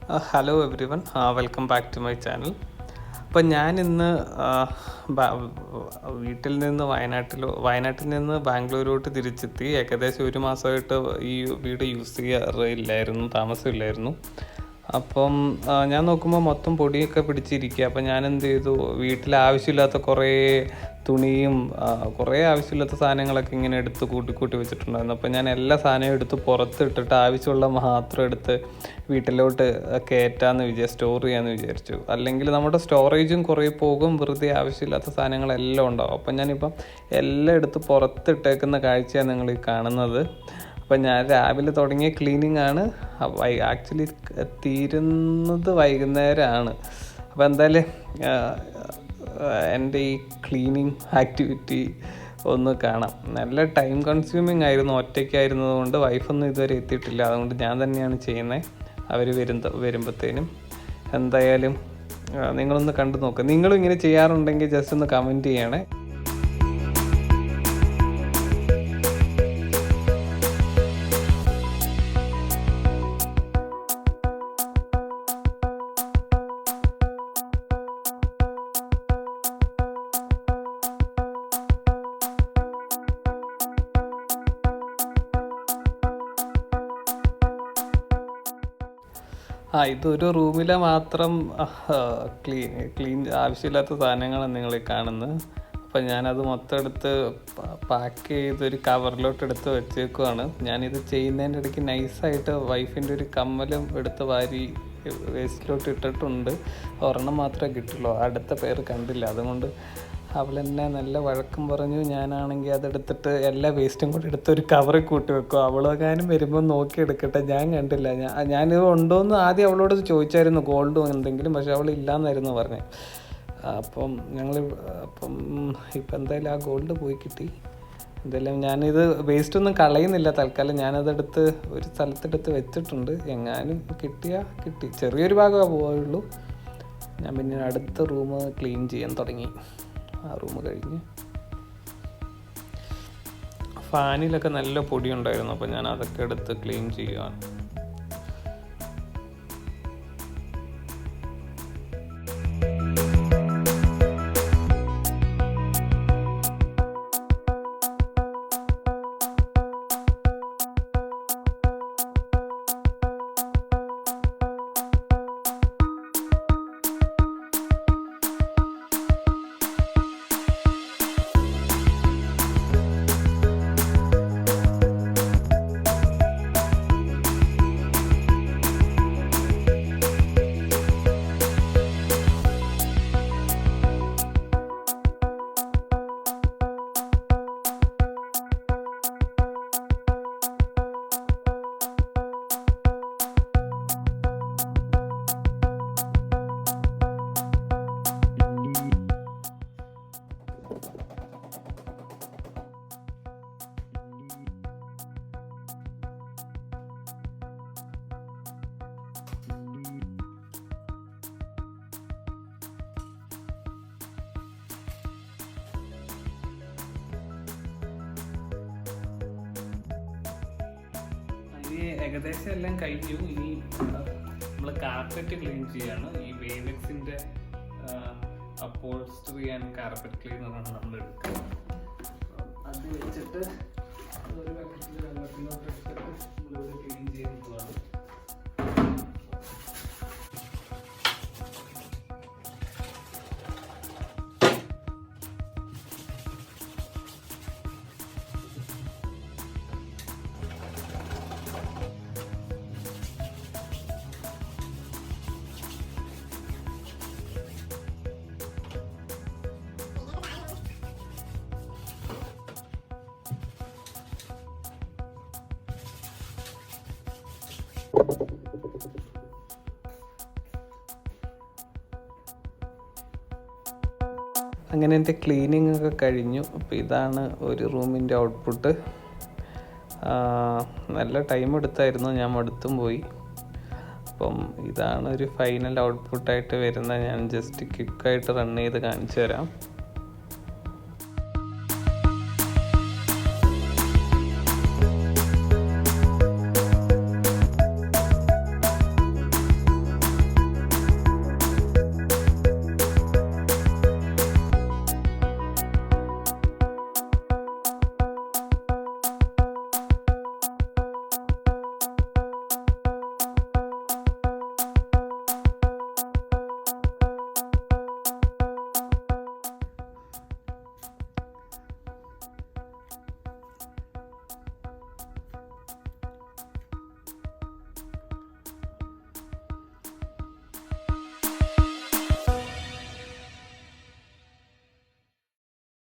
Hello everyone, welcome back to my channel. അപ്പോൾ ഞാനിന്ന് വീട്ടിൽ നിന്ന് വയനാട്ടിൽ നിന്ന് ബാംഗ്ലൂരോട്ട് തിരിച്ചെത്തി. ഏകദേശം 1 മാസമായിട്ട് ഈ വീട് യൂസ് ചെയ്യാറില്ലായിരുന്നു, താമസമില്ലായിരുന്നു. അപ്പം ഞാൻ നോക്കുമ്പോൾ മൊത്തം പൊടിയൊക്കെ പിടിച്ചിരിക്കുക. അപ്പം ഞാൻ എന്ത് ചെയ്തു, വീട്ടിൽ ആവശ്യമില്ലാത്ത കുറേ തുണിയും കുറേ ആവശ്യമില്ലാത്ത സാധനങ്ങളൊക്കെ ഇങ്ങനെ എടുത്ത് കൂട്ടി വെച്ചിട്ടുണ്ടായിരുന്നു. അപ്പം ഞാൻ എല്ലാ സാധനവും എടുത്ത് പുറത്തിട്ടിട്ട് ആവശ്യമുള്ള മാത്രം എടുത്ത് വീട്ടിലോട്ട് സ്റ്റോർ ചെയ്യാമെന്ന് വിചാരിച്ചു. അല്ലെങ്കിൽ നമ്മുടെ സ്റ്റോറേജും കുറേ പോകും, വെറുതെ ആവശ്യമില്ലാത്ത സാധനങ്ങളെല്ലാം ഉണ്ടാവും. അപ്പം ഞാനിപ്പം എല്ലാം എടുത്ത് പുറത്തിട്ടേക്കുന്ന കാഴ്ചയാണ് നിങ്ങൾ ഈ കാണുന്നത്. അപ്പം ഞാൻ രാവിലെ തുടങ്ങിയ ക്ലീനിങ് ആണ്. ആക്ച്വലി തീരുന്നത് വൈകുന്നേരമാണ്. അപ്പോൾ എന്തായാലും എൻ്റെ ഈ ക്ലീനിങ് ആക്ടിവിറ്റി ഒന്ന് കാണാം. നല്ല ടൈം കൺസ്യൂമിങ് ആയിരുന്നു, ഒറ്റയ്ക്കായിരുന്നത് കൊണ്ട്. വൈഫൊന്നും ഇതുവരെ എത്തിയിട്ടില്ല, അതുകൊണ്ട് ഞാൻ തന്നെയാണ് ചെയ്യുന്നത്. അവർ വരുമ്പോഴത്തേനും എന്തായാലും നിങ്ങളൊന്ന് കണ്ടു നോക്കുക. നിങ്ങളും ഇങ്ങനെ ചെയ്യാറുണ്ടെങ്കിൽ ജസ്റ്റ് ഒന്ന് കമൻറ്റ് ചെയ്യണേ. ഇതൊരു റൂമിലെ മാത്രം ക്ലീൻ ആവശ്യമില്ലാത്ത സാധനങ്ങളാണ് നിങ്ങൾ കാണുന്നത്. അപ്പം ഞാനത് മൊത്തം എടുത്ത് പാക്ക് ചെയ്തൊരു കവറിലോട്ട് എടുത്ത് വെച്ചേക്കുവാണ്. ഞാനിത് ചെയ്യുന്നതിൻ്റെ ഇടയ്ക്ക് നൈസായിട്ട് വൈഫിൻ്റെ ഒരു കമ്മലും എടുത്ത് വാരി വേസ്റ്റിലോട്ട് ഇട്ടിട്ടുണ്ട്. ഒരെണ്ണം മാത്രമേ കിട്ടുള്ളൂ, അടുത്ത പേര് കണ്ടില്ല. അതുകൊണ്ട് അവളെന്നെ നല്ല വഴക്കം പറഞ്ഞു. ഞാനാണെങ്കിൽ അതെടുത്തിട്ട് എല്ലാ വേസ്റ്റും കൂടി എടുത്തൊരു കവറിൽ കൂട്ടി വെക്കും. അവളെങ്ങാനും വരുമ്പോൾ നോക്കി എടുക്കട്ടെ, ഞാൻ കണ്ടില്ല. ഞാനിത് ഉണ്ടോയെന്ന് ആദ്യം അവളോട് ചോദിച്ചായിരുന്നു, ഗോൾഡ് എന്തെങ്കിലും, പക്ഷെ അവൾ ഇല്ലയെന്നായിരുന്നു പറഞ്ഞത്. അപ്പം ഇപ്പം എന്തായാലും ആ ഗോൾഡ് പോയി കിട്ടി. എന്തായാലും ഞാനിത് വേസ്റ്റൊന്നും കളയുന്നില്ല തൽക്കാലം. ഞാനതെടുത്ത് ഒരു സ്ഥലത്തെടുത്ത് വെച്ചിട്ടുണ്ട്. എങ്ങാനും കിട്ടി. ചെറിയൊരു ഭാഗമേ പോയുള്ളൂ. ഞാൻ പിന്നെ അടുത്ത റൂം ക്ലീൻ ചെയ്യാൻ തുടങ്ങി. ആ റൂം കഴിഞ്ഞ് ഫാനിലൊക്കെ നല്ല പൊടി ഉണ്ടായിരുന്നു. അപ്പോൾ ഞാൻ അതൊക്കെ എടുത്ത് ക്ലീൻ ചെയ്യുകയാണ്. ഏകദേശം എല്ലാം കഴിഞ്ഞു. ഇനി നമ്മൾ കാർപ്പറ്റ് ക്ലീൻ ചെയ്യാണ്. ഈ വേവെക്സിൻ്റെ അപ്പോൾസ്റ്ററി ആൻഡ് കാർപ്പറ്റ് ക്ലീനറാണ് നമ്മൾ എടുക്കുക. അത് വെച്ചിട്ട് ഒരു ബക്കറ്റിൽ വെള്ളത്തിലോട്ട് എടുത്തിട്ട് നമ്മളിത് ക്ലീൻ ചെയ്യുന്നതാണ്. അങ്ങനെ എൻ്റെ ക്ലീനിങ് ഒക്കെ കഴിഞ്ഞു. അപ്പോൾ ഇതാണ് ഒരു റൂമിൻ്റെ ഔട്ട്പുട്ട്. നല്ല ടൈം എടുത്തായിരുന്നു, ഞാൻ മടുത്തും പോയി. അപ്പം ഇതാണ് ഒരു ഫൈനൽ ഔട്ട്പുട്ടായിട്ട് വരുന്നത്. ഞാൻ ജസ്റ്റ് ക്വിക്കായിട്ട് റൺ ചെയ്ത് കാണിച്ചു തരാം.